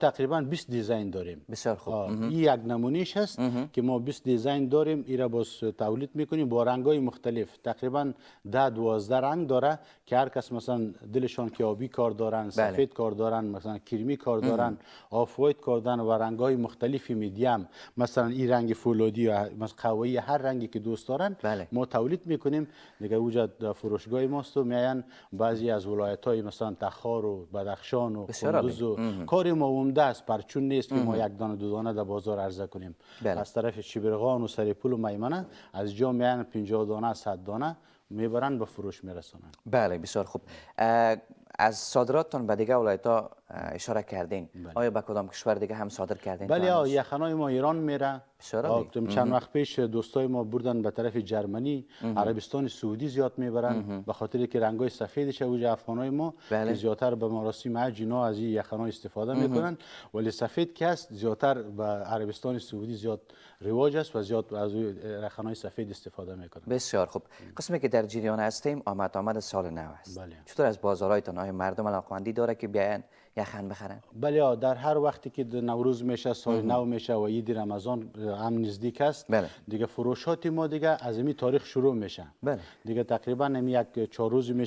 تقریبا 20 دیزاین داریم. بسیار خوب. این یک نمونهش هست که ما 20 دیزاین داریم. ایرا باز تولید میکنیم با رنگ‌های مختلف. تقریبا 10-12 رنگ داره که هر کس مثلا دلشان که آبی کار دارن، سفید کار دارن، مثلا کرمی کار دارن، آف وایت کار دارن و رنگ‌های مختلفی میدیم. مثلا این رنگ فولادی یا مثلا قهوه‌ای، هر رنگی که دوست دارن ما تولید میکنیم. دیگه وجود فروشگاه ماست و میاین بعضی از ولایت‌های مثلا تخار و بدخشان و کندوز و کار ما عمده است. پرچون نیست که ما یک دانه دو دانه در بازار عرضه کنیم. از طرف شبرغان و سریپول و میمنه از جا میان 50 دانه 100 دانه میبرن به فروش میرسونن. بله بسیار خوب. از صادراتتان به دیگه ولایت‌ها اشاره کردین. آیا به کدام کشور دیگه هم صادر کردین؟ بله، یخنای ما ایران میره. چند وقت پیش دوستای ما بردن به طرف جرمنی، عربستان سعودی زیاد میبرن به خاطر که رنگای سفیدش اوج افغانای ما که زیاتر به مراسم حج اینا از این یخنای استفاده میکنن، ولی سفید که است زیاتر به عربستان سعودی زیاد رواج است و زیاد از یخنای سفید استفاده میکنن. بسیار خوب. قسمی که در جریان هستیم آمد سال نو است. چطور از بازارهایتان آیا مردم علاقمندی داره که بیاین یخن بخرن؟ بله، در هر وقتی که نوروز میشه، سال نو میشه و عید رمضان هم نزدیک است، دیگه فروشات ما دیگه از این تاریخ شروع میشه. دیگه تقریبا یک 4 روز میشه